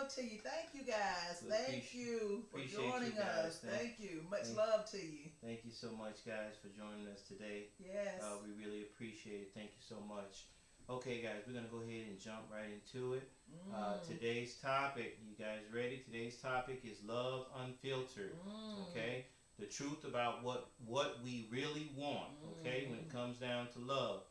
love to you. Thank you guys. Thank you for joining us. Thank you. Much love to you. Thank you so much, guys, for joining us today. Yes. We really appreciate it. Thank you so much. Okay, guys, we're going to go ahead and jump right into it. Today's topic, you guys ready? Today's topic is love unfiltered. Okay? The truth about what we really want, okay, when it comes down to love.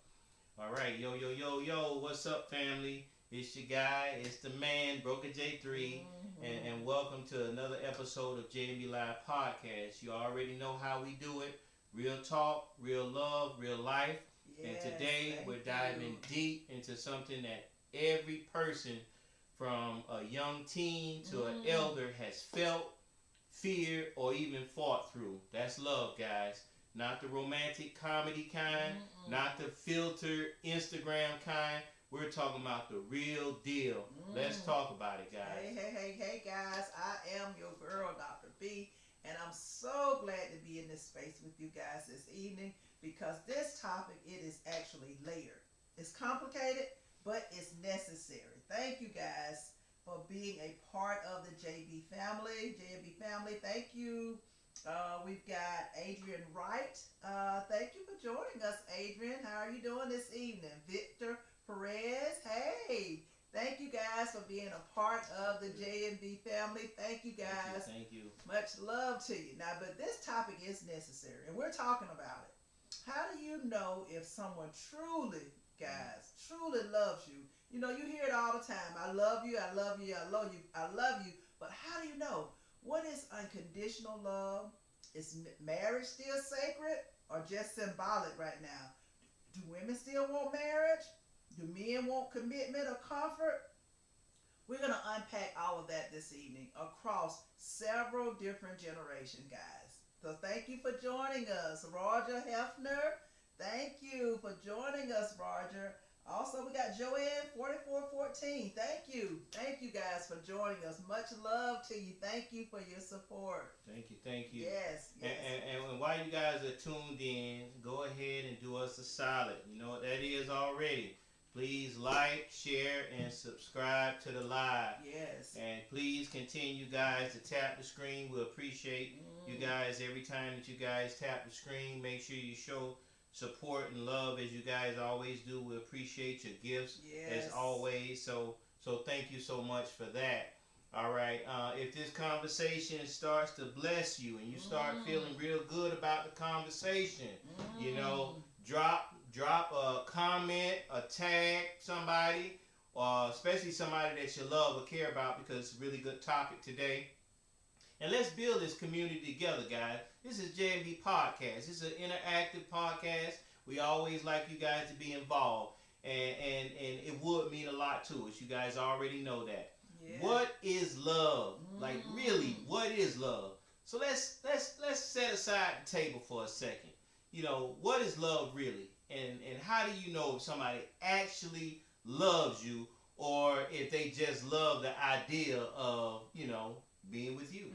All right, yo, what's up, family? It's your guy, it's the man, Broker J3, and welcome to another episode of JMB Live Podcast. You already know how we do it. Real talk, real love, real life. Yes, and today we're diving deep into something that every person from a young teen to an elder has felt, feared, or even fought through. That's love, guys. Not the romantic comedy kind, not the filtered Instagram kind. We're talking about the real deal. Let's talk about it, guys. Hey, guys. I am your girl, Dr. B, and I'm so glad to be in this space with you guys this evening because this topic, it is actually layered. It's complicated, but it's necessary. Thank you guys for being a part of the JB family. Thank you. We've got Adrian Wright. Thank you for joining us, Adrian. How are you doing this evening? Victor Perez. Hey, thank you guys for being a part of the JB family. Thank you guys. Thank you. Much love to you. Now, but this topic is necessary, and we're talking about it. How do you know if someone truly, guys, truly loves you? You know, you hear it all the time. I love you, I love you, I love you, I love you. But how do you know? What is unconditional love? Is marriage still sacred or just symbolic right now? Do women still want marriage? Do men want commitment or comfort? We're going to unpack all of that this evening across several different generations, guys. So thank you for joining us. Roger Hefner, thank you for joining us, Roger. Also, we got Joanne 4414. Thank you. Thank you guys for joining us. Much love to you. Thank you for your support. Thank you. Yes. And while you guys are tuned in, go ahead and do us a solid. You know what that is already. Please like, share, and subscribe to the live. Yes. And please continue, guys, to tap the screen. We appreciate you guys every time that you guys tap the screen. Make sure you show support and love as you guys always do. We appreciate your gifts as always. So thank you so much for that. All right. If this conversation starts to bless you and you start feeling real good about the conversation, you know, drop a comment, a tag somebody, or especially somebody that you love or care about because it's a really good topic today. And let's build this community together, guys. This is JMB Podcast. This is an interactive podcast. We always like you guys to be involved. And it would mean a lot to us. You guys already know that. Yeah. What is love? Like, really, what is love? So let's set aside the table for a second. You know, what is love really? And how do you know if somebody actually loves you or if they just love the idea of, you know, being with you?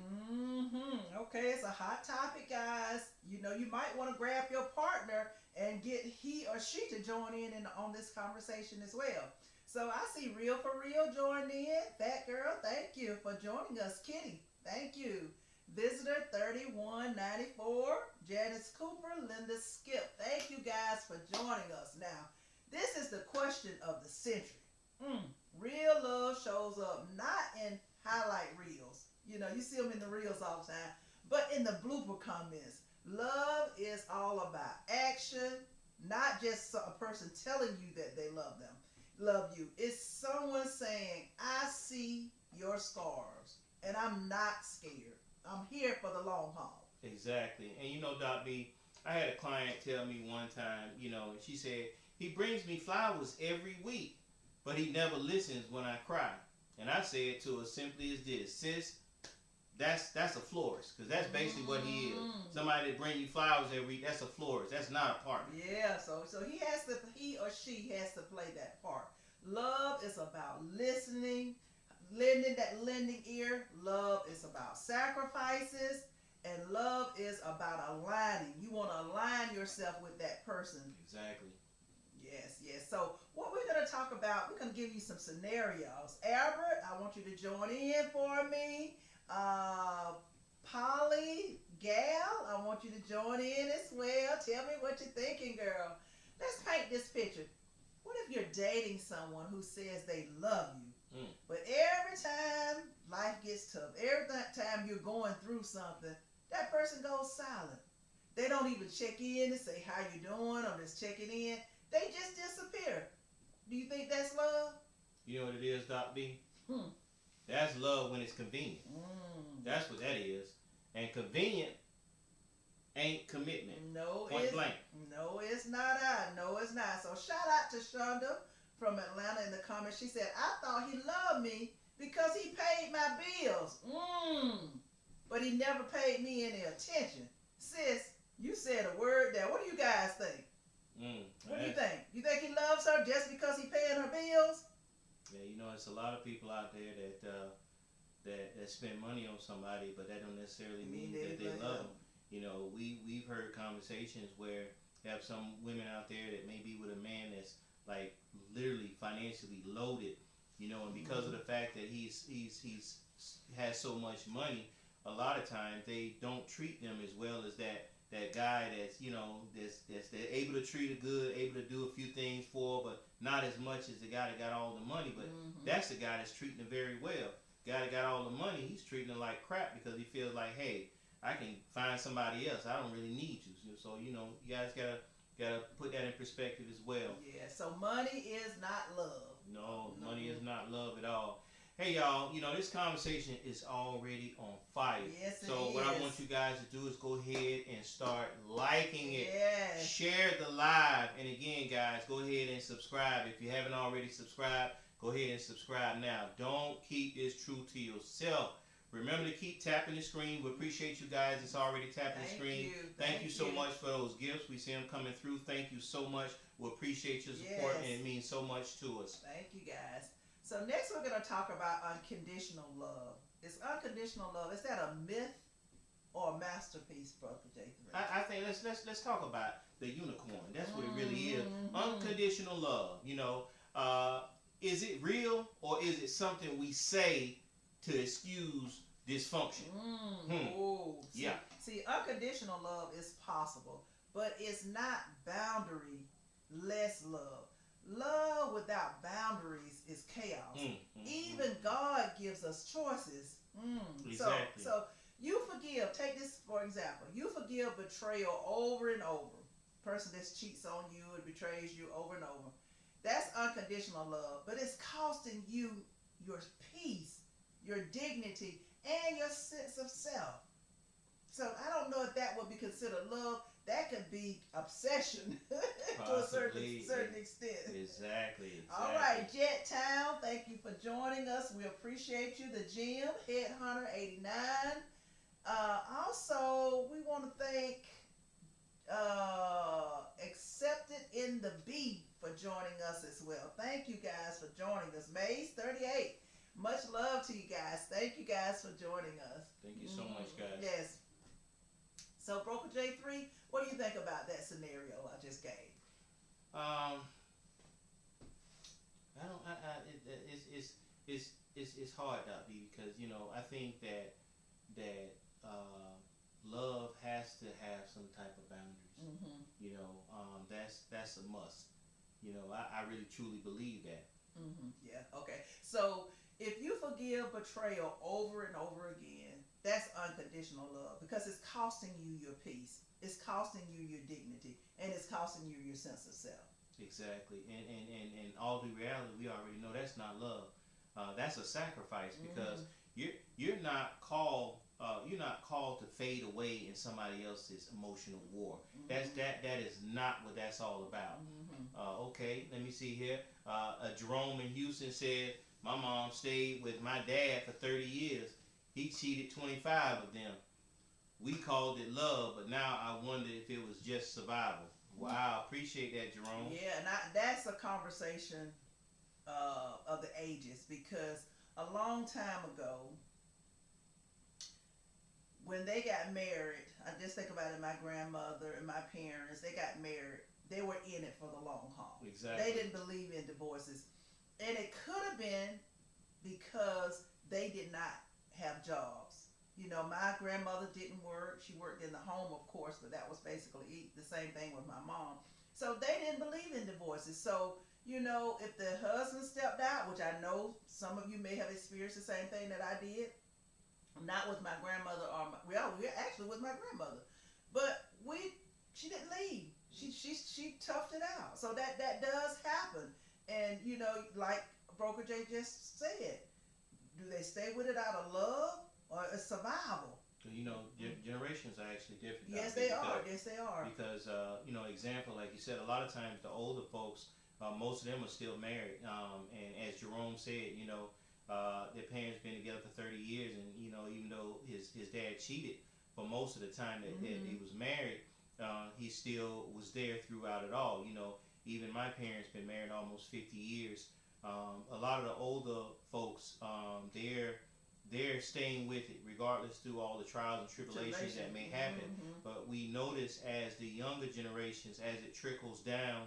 Okay, it's a hot topic, guys. You know, you might want to grab your partner and get he or she to join in on this conversation as well. So I see Real for Real joined in. Fat Girl, thank you for joining us. Kitty, thank you. Visitor 3194, Janice Cooper, Linda Skip. Thank you guys for joining us. Now, this is the question of the century. Real love shows up not in highlight reels. You know, you see them in the reels all the time, but in the blooper comments. Love is all about action, not just a person telling you that they love you. It's someone saying, I see your scars and I'm not scared. I'm here for the long haul. Exactly. And you know, Doc B, I had a client tell me one time, you know, she said, he brings me flowers every week, but he never listens when I cry. And I said to her simply as this, sis, that's a florist, because that's basically what he is. Somebody that bring you flowers every week, that's a florist. That's not a partner. Yeah, so he or she has to play that part. Love is about listening, lending ear. Love is about sacrifices, and love is about aligning. You want to align yourself with that person. Exactly. Yes. So what we're going to talk about, we're going to give you some scenarios. Albert, I want you to join in for me. Polly, Gal, I want you to join in as well. Tell me what you're thinking, girl. Let's paint this picture. What if you're dating someone who says they love you, but every time life gets tough, every time you're going through something, that person goes silent. They don't even check in and say, how you doing? I'm just checking in. They just disappear. Do you think that's love? You know what it is, Doc B? Hmm. That's love when it's convenient. That's what that is. And convenient ain't commitment. No, Point blank. No, it's not. No, it's not. So shout out to Shonda from Atlanta in the comments. She said, I thought he loved me because he paid my bills. But he never paid me any attention. Sis, you said a word there. What do you guys think? What do you think? You think he loves her just because he paying her bills? Yeah, you know, it's a lot of people out there that spend money on somebody, but that don't necessarily mean that they love them. You know, we've heard conversations where you have some women out there that may be with a man that's like literally financially loaded, you know, and because of the fact that he's has so much money, a lot of times they don't treat them as well as that guy that's, you know, that's able to treat her good, able to do a few things for her, but not as much as the guy that got all the money. But that's the guy that's treating her very well. Guy that got all the money, he's treating her like crap because he feels like, hey, I can find somebody else. I don't really need you. So, you know, you guys gotta put that in perspective as well. Yeah. So money is not love. No, money is not love at all. Hey y'all, you know, this conversation is already on fire. Yes, it so is. what I want you guys to do is go ahead and start liking it. Yes. Share the live. And again, guys, go ahead and subscribe. If you haven't already subscribed, go ahead and subscribe now. Don't keep this true to yourself. Remember to keep tapping the screen. We appreciate you guys that's already tapping the screen. Thank you so much for those gifts. We see them coming through. Thank you so much. We appreciate your support, and it means so much to us. Thank you, guys. So next we're going to talk about unconditional love. Is unconditional love, is that a myth or a masterpiece, Brother J3? I think let's talk about the unicorn. That's what it really is. Unconditional love. You know, is it real or is it something we say to excuse dysfunction? Yeah. See, unconditional love is possible, but it's not boundary-less love. Love without boundaries is chaos. Even God gives us choices. Exactly. So you forgive. Take this for example. You forgive betrayal over and over. Person that cheats on you and betrays you over and over. That's unconditional love, but it's costing you your peace, your dignity, and your sense of self. So I don't know if that would be considered love. That could be obsession to a certain extent. Exactly. All right, Jet Town, thank you for joining us. We appreciate you. The Gym, Headhunter 89. Also, we want to thank Accepted in the B for joining us as well. Thank you guys for joining us. Maze 38. Much love to you guys. Thank you guys for joining us. Thank you so much, guys. Yes. So, Broker J3, what do you think about that scenario I just gave? It's hard, Doc B, because you know I think that love has to have some type of boundaries. You know, that's a must. You know, I really truly believe that. Yeah. Okay. So if you forgive betrayal over and over again, that's unconditional love because it's costing you your peace, it's costing you your dignity, and it's costing you your sense of self. Exactly. And all the reality, we already know that's not love. That's a sacrifice because you're not called to fade away in somebody else's emotional war. That is not what that's all about. Okay, let me see here. Jerome in Houston said, my mom stayed with my dad for 30 years. He cheated 25 of them. We called it love, but now I wonder if it was just survival. Wow, appreciate that, Jerome. Yeah, and that's a conversation of the ages because a long time ago, when they got married, I just think about it, my grandmother and my parents, they got married. they were in it for the long haul. Exactly. They didn't believe in divorces. And it could have been because they did not have jobs. My grandmother didn't work. She worked in the home, of course, but that was basically the same thing with my mom. So they didn't believe in divorces. So, if the husband stepped out, which I know some of you may have experienced the same thing that I did, not with my grandmother well, we're actually with my grandmother, but she didn't leave. She toughed it out. So that does happen. And like Broker J just said, do they stay with it out of love or a survival? Generations are actually different. Yes, they are. Yes, they are. Because example, like you said, a lot of times the older folks, most of them are still married. And as Jerome said, their parents been together for 30 years, and even though his dad cheated for most of the time that he was married, he still was there throughout it all. Even my parents been married almost 50 years. A lot of the older folks, they're staying with it regardless through all the trials and tribulations that may happen. But we notice as the younger generations, as it trickles down,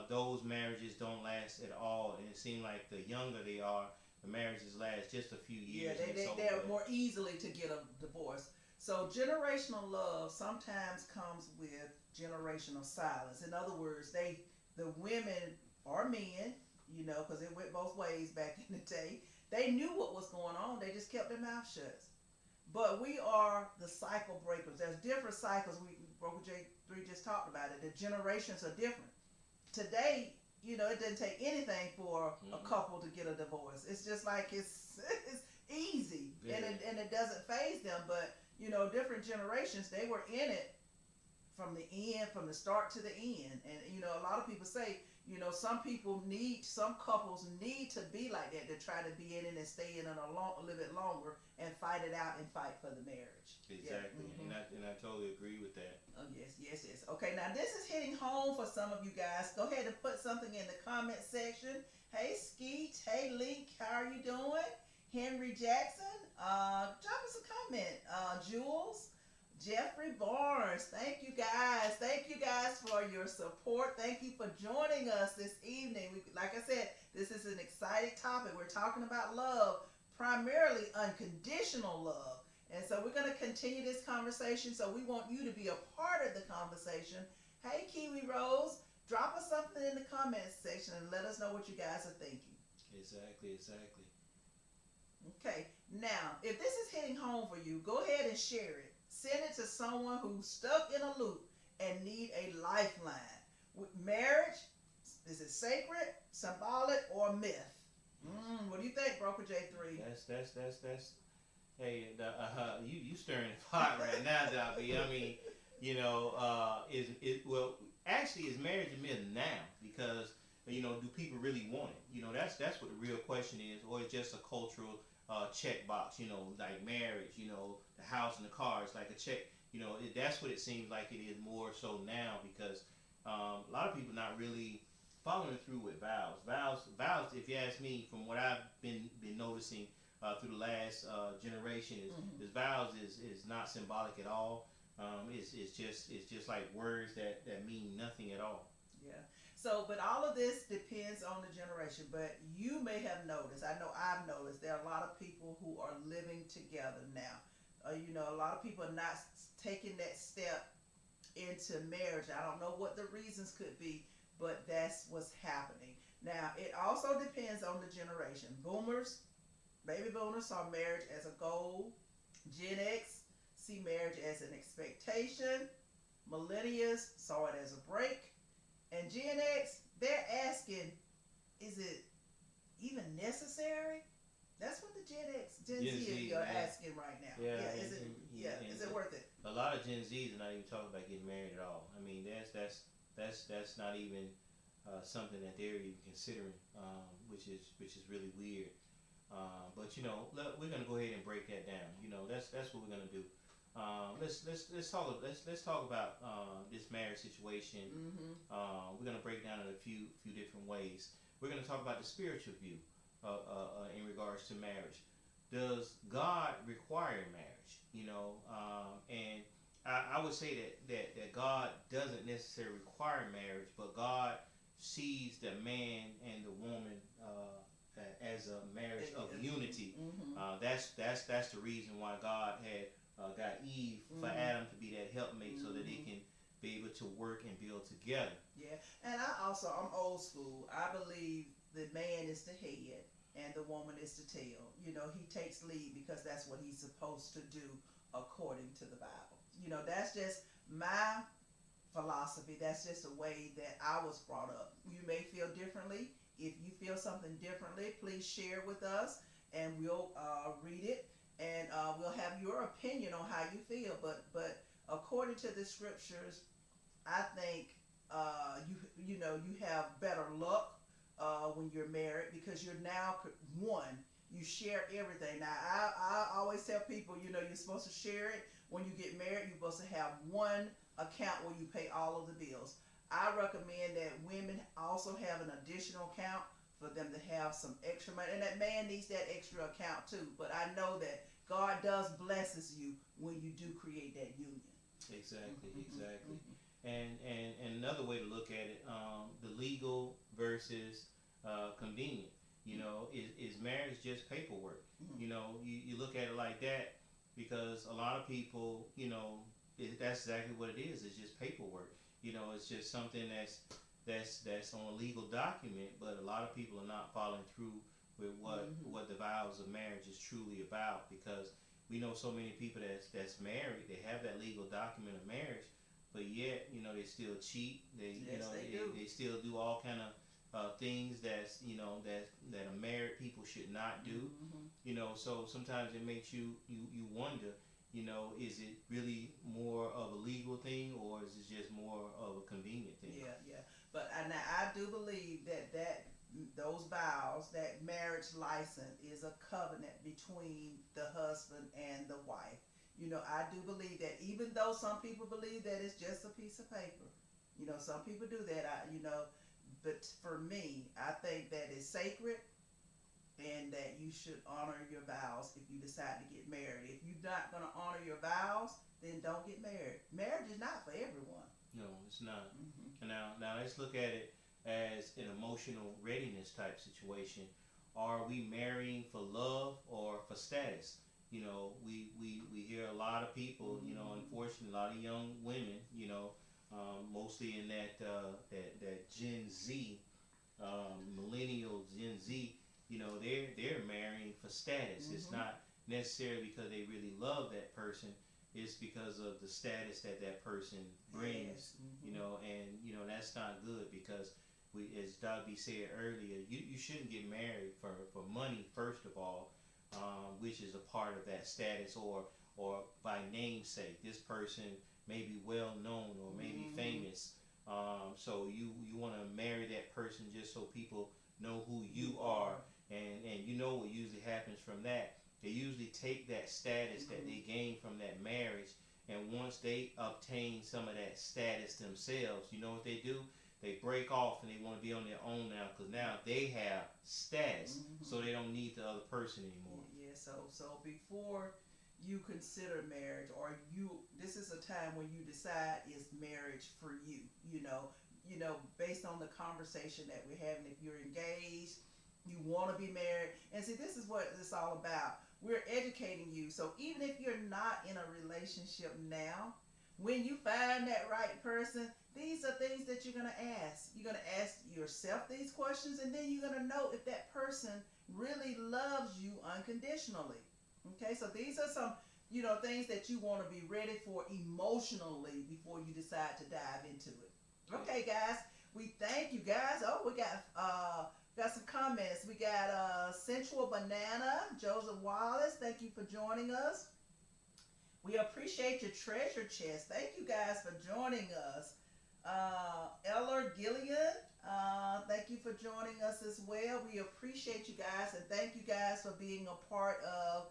those marriages don't last at all. And it seems like the younger they are, the marriages last just a few years. Yeah, they're more easily to get a divorce. So generational love sometimes comes with generational silence. In other words, the women or men, because it went both ways back in the day, they knew what was going on. They just kept their mouth shut. But we are the cycle breakers. There's different cycles. Broker J3 just talked about it. The generations are different. Today, it doesn't take anything for a couple to get a divorce. It's just like it's easy, and it doesn't faze them. But different generations, they were in it from the start to the end. And a lot of people say, some couples need to be like that to try to be in it and stay in it a little bit longer and fight it out and fight for the marriage. Exactly. Yeah. And I totally agree with that. Oh, yes. Okay, now this is hitting home for some of you guys. Go ahead and put something in the comment section. Hey, Skeet. Hey, Link. How are you doing? Henry Jackson. Drop us a comment. Jules. Jeffrey Barnes, thank you guys. Thank you guys for your support. Thank you for joining us this evening. Like I said, this is an exciting topic. We're talking about love, primarily unconditional love. And so we're going to continue this conversation. So we want you to be a part of the conversation. Hey, Kiwi Rose, drop us something in the comments section and let us know what you guys are thinking. Exactly. Okay, now, if this is hitting home for you, go ahead and share it. Send it to someone who's stuck in a loop and need a lifeline. Marriage, is it sacred, symbolic, or myth? What do you think, Broker J3? That's. Hey, you stirring the pot right now, Dobby. I mean, actually, is marriage a myth now? Because do people really want it? That's what the real question is, or it's just a cultural checkbox, like marriage, the house and the car, it's like a check, that's what it seems like it is more so now, because a lot of people not really following through with vows, if you ask me, from what I've been noticing through the last generation, is vows is not symbolic at all. It's just like words that mean nothing at all. Yeah. So, but all of this depends on the generation. But you may have noticed, I know I've noticed, there are a lot of people who are living together now. A lot of people are not taking that step into marriage. I don't know what the reasons could be, but that's what's happening. Now, it also depends on the generation. Baby boomers saw marriage as a goal. Gen X see marriage as an expectation. Millennials saw it as a break. And Gen X, they're asking, is it even necessary? That's what the Gen Z are asking right now. Yeah, is it worth it? A lot of Gen Zs are not even talking about getting married at all. I mean, that's not even something that they're even considering, which is really weird. But we're gonna go ahead and break that down. That's what we're gonna do. Let's talk about this marriage situation. We're gonna break it down in a few different ways. We're gonna talk about the spiritual view in regards to marriage. Does God require marriage? And I would say that God doesn't necessarily require marriage, but God sees the man and the woman as a marriage of unity. Mm-hmm. That's the reason why God had got Eve for Adam to be that helpmate, so that they can be able to work and build together. Yeah, and I'm old school. I believe the man is the head and the woman is the tail. You know, he takes lead because that's what he's supposed to do according to the Bible. You know, that's just my philosophy. That's just the way that I was brought up. You may feel differently. If you feel something differently, please share with us and we'll read it, and we'll have your opinion on how you feel. But according to the scriptures, I think you know you have better luck when you're married because you're now one. You share everything. Now I always tell people, you know, you're supposed to share it. When you get married, you're supposed to have one account where you pay all of the bills. I recommend that women also have an additional account for them to have some extra money, and that man needs that extra account too. But I know that God does blesses you when you do create that union. Exactly, exactly. And another way to look at it, the legal versus convenient. You know, is marriage just paperwork? You know, you look at it like that because a lot of people, you know, that's exactly what it is. It's just paperwork. You know, it's just something that's on a legal document, but a lot of people are not following through with what the vows of marriage is truly about, because we know so many people that's married, they have that legal document of marriage, but yet, you know, they still cheat. They still do all kind of things that's, you know, that a married people should not do. You know, so sometimes it makes you wonder, you know, is it really more of a legal thing, or is it just more of a convenient thing? Yeah. But I do believe that those vows, that marriage license is a covenant between the husband and the wife. You know, I do believe that, even though some people believe that it's just a piece of paper. You know, some people do that. But for me, I think that it's sacred and that you should honor your vows if you decide to get married. If you're not going to honor your vows, then don't get married. Marriage is not for everyone. No, it's not. Now let's look at it as an emotional readiness type situation. Are we marrying for love or for status? You know, we hear a lot of people, you know, unfortunately, a lot of young women, you know, mostly in that Gen Z, millennial Gen Z, you know, they're marrying for status. It's not necessarily because they really love that person. It's because of the status that person brings. You know, and you know that's not good, because as Dr. said earlier, you shouldn't get married for money first of all, which is a part of that status, or by namesake. This person may be well known or maybe famous. So you want to marry that person just so people know who you are, and you know what usually happens from that. They usually take that status that they gain from that marriage, and once they obtain some of that status themselves, you know what they do? They break off and they want to be on their own now, because now they have status, so they don't need the other person anymore. Yeah. So before you consider marriage, or this is a time when you decide, is marriage for you? You know, based on the conversation that we're having, if you're engaged, you want to be married, and see, this is what it's all about. We're educating you. So even if you're not in a relationship now, when you find that right person, these are things that you're going to ask. You're going to ask yourself these questions, and then you're going to know if that person really loves you unconditionally. Okay, so these are some, you know, things that you want to be ready for emotionally before you decide to dive into it. Okay, guys, we thank you guys. Oh, we got some comments. We got Sensual Banana, Joseph Wallace. Thank you for joining us. We appreciate your treasure chest. Thank you guys for joining us. Eller Gillian, thank you for joining us as well. We appreciate you guys, and thank you guys for being a part of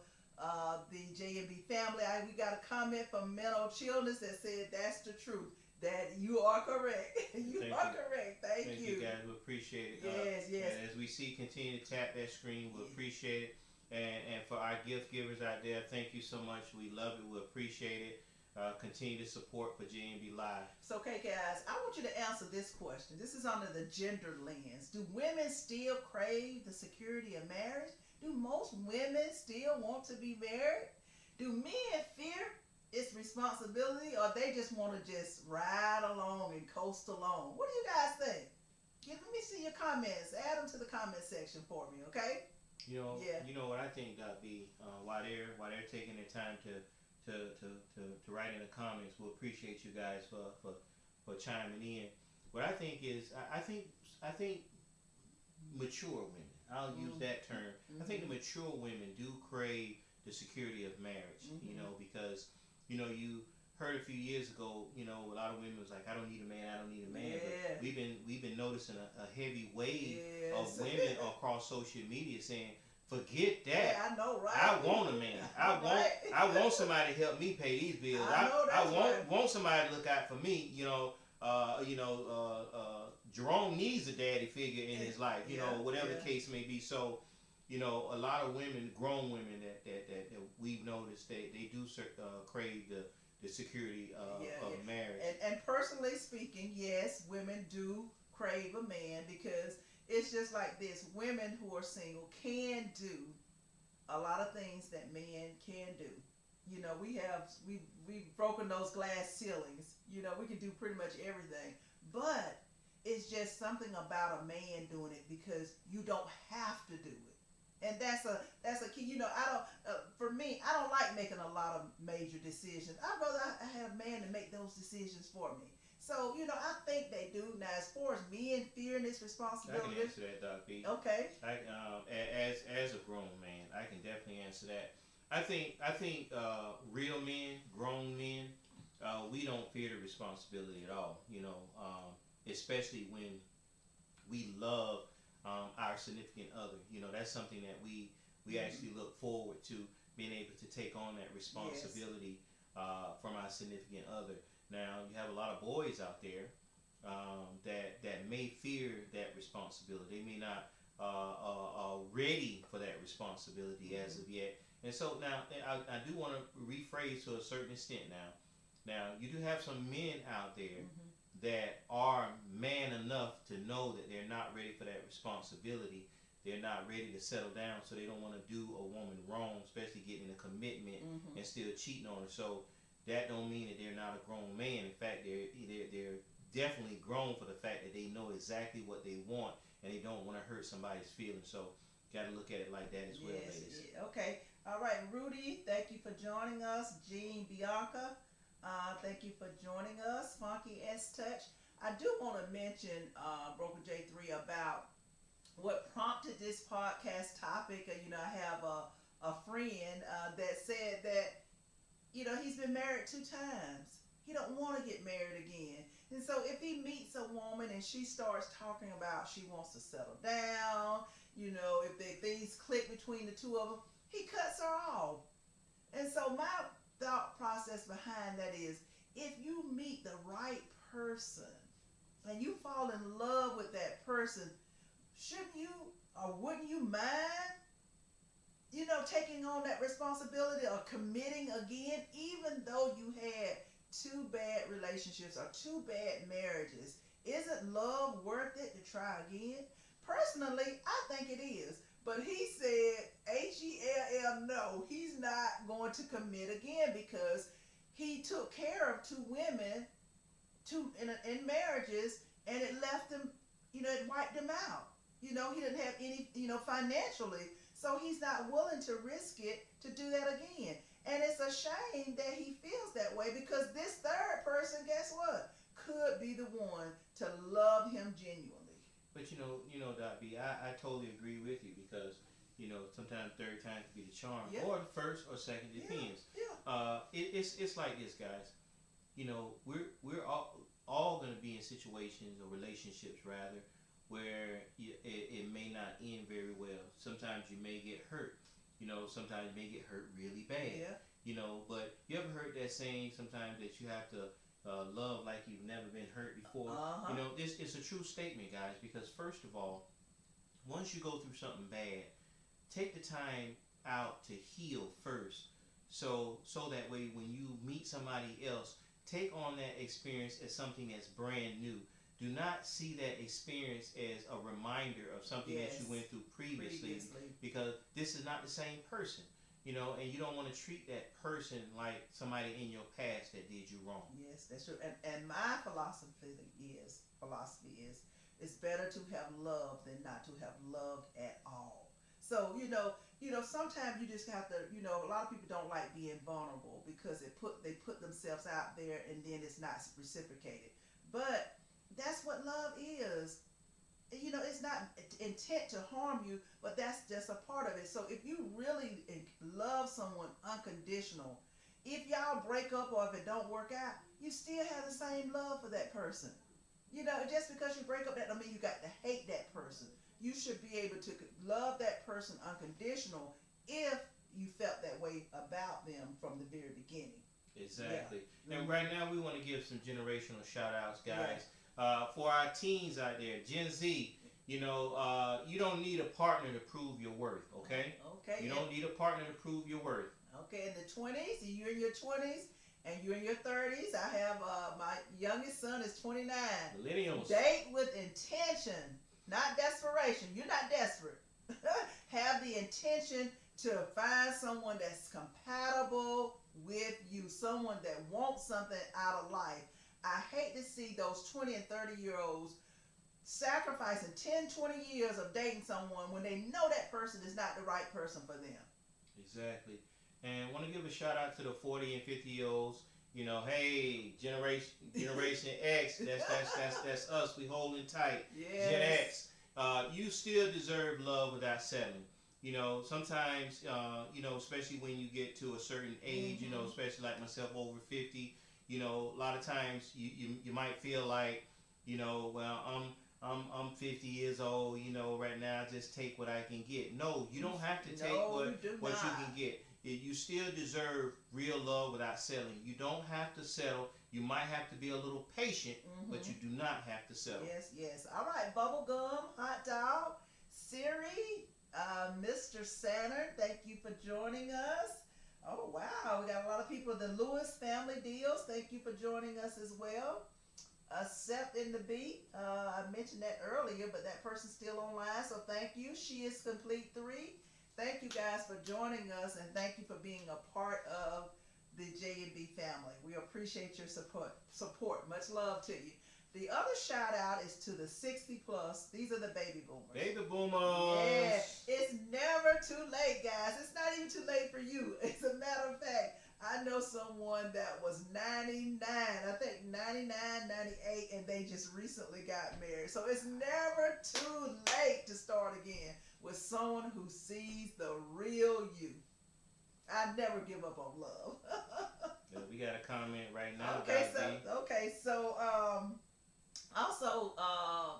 the JMB family. We got a comment from Mental Chillness that said that's the truth. That you are correct. you Thank are you. correct. Thank you. You guys. We appreciate it. Yes. And as we see, continue to tap that screen. We appreciate it. And for our gift givers out there, thank you so much. We love it. We appreciate it. continue to support for JNB Live. So, okay, guys, I want you to answer this question. This is under the gender lens. Do women still crave the security of marriage? Do most women still want to be married? Do men fear its responsibility, or they just want to just ride along and coast along? What do you guys think? Let me see your comments. Add them to the comment section for me, okay? You know what I think, B. While they're taking their time to write in the comments, we'll appreciate you guys for chiming in. What I think is, I think mature women. I'll use that term. I think the mature women do crave the security of marriage. Because you heard a few years ago, a lot of women was like, I don't need a man, I don't need a man. Yeah. But we've been noticing a heavy wave of women across social media saying, forget that. Yeah, I know, right? I want a man. I want somebody to help me pay these bills. I want somebody to look out for me. Jerome needs a daddy figure in his life. Whatever the case may be. So, a lot of women, grown women that we've noticed, they do crave the security of marriage. And personally speaking, yes, women do crave a man, because it's just like this. Women who are single can do a lot of things that men can do. We've broken those glass ceilings. We can do pretty much everything. But it's just something about a man doing it, because you don't have to do it. And that's a key. For me, I don't like making a lot of major decisions. I'd rather I had a man to make those decisions for me. So, I think they do. Now, as far as men fearing this responsibility, I can answer that, Doc B. Okay. As a grown man, I can definitely answer that. I think real men, grown men, we don't fear the responsibility at all. Especially when we love our significant other. That's something that we actually look forward to, being able to take on that responsibility from our significant other. Now, you have a lot of boys out there that may fear that responsibility. They may not are ready for that responsibility as of yet. And so now, I do want to rephrase to a certain extent now, you do have some men out there that are man enough to know that they're not ready for that responsibility. They're not ready to settle down, so they don't want to do a woman wrong, especially getting a commitment and still cheating on her. So that don't mean that they're not a grown man. In fact, they're definitely grown for the fact that they know exactly what they want, and they don't want to hurt somebody's feelings. So got to look at it like that as well, ladies. Yeah. Okay. All right, Rudy, thank you for joining us. Jean Bianca, thank you for joining us. Funky S Touch. I do want to mention, Broker J3, about what prompted this podcast topic. I have a friend that said that, he's been married 2 times. He don't want to get married again. And so if he meets a woman and she starts talking about she wants to settle down, if things click between the two of them, he cuts her off. And so my thought process behind that is, if you meet the right person and you fall in love with that person, shouldn't you, or wouldn't you mind, taking on that responsibility or committing again, even though you had 2 bad relationships or 2 bad marriages? Isn't love worth it to try again? Personally, I think it is. But he said, Hell, no, he's not going to commit again, because he took care of 2 women in marriages, and it left him, it wiped him out. He didn't have any, financially. So he's not willing to risk it to do that again. And it's a shame that he feels that way, because this 3rd person, guess what, could be the one to love him genuinely. But Doc B, I totally agree with you, because sometimes 3rd time could be the charm, or the 1st or 2nd, depends. Yeah. It's like this, guys. We're all going to be in situations or relationships rather where it may not end very well. Sometimes you may get hurt. Sometimes you may get hurt really bad. Yeah. But you ever heard that saying sometimes that you have to love like you've never been hurt before? This is a true statement, guys, because first of all, once you go through something bad, take the time out to heal first so that way when you meet somebody else, take on that experience as something that's brand new. Do not see that experience as a reminder of something that you went through previously, because this is not the same person. And you don't want to treat that person like somebody in your past that did you wrong. Yes, that's true. And my philosophy is it's better to have loved than not to have loved at all. So sometimes you just have to. A lot of people don't like being vulnerable because they put themselves out there and then it's not reciprocated. But that's what love is. It's not intent to harm you, but that's just a part of it. So if you really love someone unconditional, if y'all break up or if it don't work out, you still have the same love for that person. Just because you break up, that don't mean you got to hate that person. You should be able to love that person unconditional if you felt that way about them from the very beginning. Exactly. Yeah. And right now we want to give some generational shout outs, guys. For our teens out there, Gen Z, you don't need a partner to prove your worth, okay? Okay. You don't need a partner to prove your worth. Okay, in the 20s, you're in your 20s, and you're in your 30s. I have my youngest son is 29. Millennials. Date with intention, not desperation. You're not desperate. Have the intention to find someone that's compatible with you, someone that wants something out of life. I hate to see those 20 and 30-year-olds sacrificing 10, 20 years of dating someone when they know that person is not the right person for them. Exactly. And I want to give a shout out to the 40 and 50-year-olds. Hey, Generation X, that's us. We holding tight. Yes. Gen X, you still deserve love without settling. Sometimes, especially when you get to a certain age, especially like myself over 50, a lot of times you might feel like, well, I'm 50 years old, right now I just take what I can get. No, you don't have to take what you can get. You still deserve real love without settling. You don't have to settle. You might have to be a little patient, but you do not have to settle. Yes. All right, Bubblegum, Hot Dog, Siri, Mr. Saturn, thank you for joining us. Oh, wow, we got a lot of people. The Lewis Family Deals, thank you for joining us as well. Accept in the Beat, I mentioned that earlier, but that person's still online, so thank you. She is Complete 3. Thank you guys for joining us, and thank you for being a part of the J&B family. We appreciate your support. Much love to you. The other shout out is to the 60 plus. These are the baby boomers. Baby boomers. Yeah, it's never too late, guys. It's not even too late for you. As a matter of fact, I know someone that was 99, I think 99, 98, and they just recently got married. So it's never too late to start again with someone who sees the real you. I never give up on love. Yeah, we got a comment right now. So also,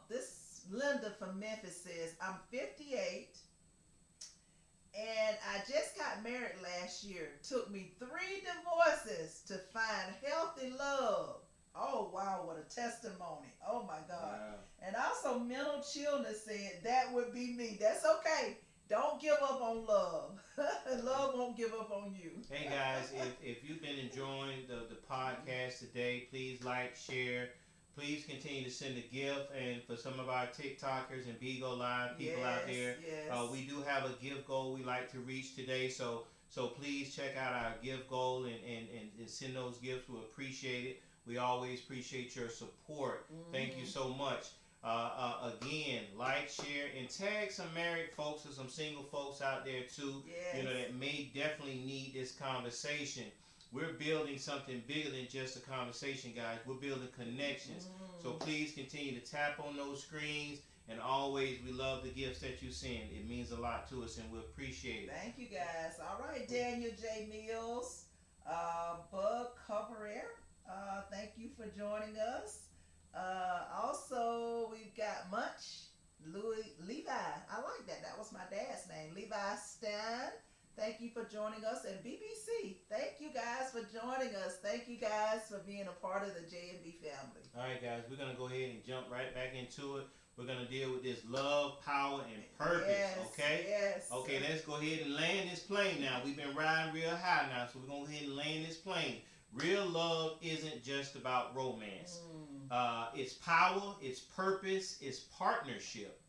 this Linda from Memphis says, I'm 58 and I just got married last year. Took me 3 divorces to find healthy love. Oh, wow, what a testimony. Oh, my God. Wow. And also, Mental Chillness said, that would be me. That's okay. Don't give up on love. Love won't give up on you. Hey, guys, if you've been enjoying the podcast today, please like, share. Please continue to send a gift. And for some of our TikTokers and Bigo Live people out there, we do have a gift goal we like to reach today. So please check out our gift goal and send those gifts. We'll appreciate it. We always appreciate your support. Thank you so much. Again, like, share, and tag some married folks or some single folks out there too. That may definitely need this conversation. We're building something bigger than just a conversation, guys. We're building connections. So please continue to tap on those screens. And always, we love the gifts that you send. It means a lot to us, and we appreciate it. Thank you, guys. All right, Daniel J. Mills, Bug Cover thank you for joining us. Also, we've got Munch, Levi. I like that. That was my dad's name. Levi Stan. Thank you for joining us. And BBC, thank you guys for joining us. Thank you guys for being a part of the J&B family. All right, guys, we're going to go ahead and jump right back into it. We're going to deal with this love, power, and purpose, Yes, okay? yes. Okay, let's go ahead and land this plane now. We've been riding real high now, so we're going to go ahead and land this plane. Real love isn't just about romance. It's power, it's purpose, it's partnership.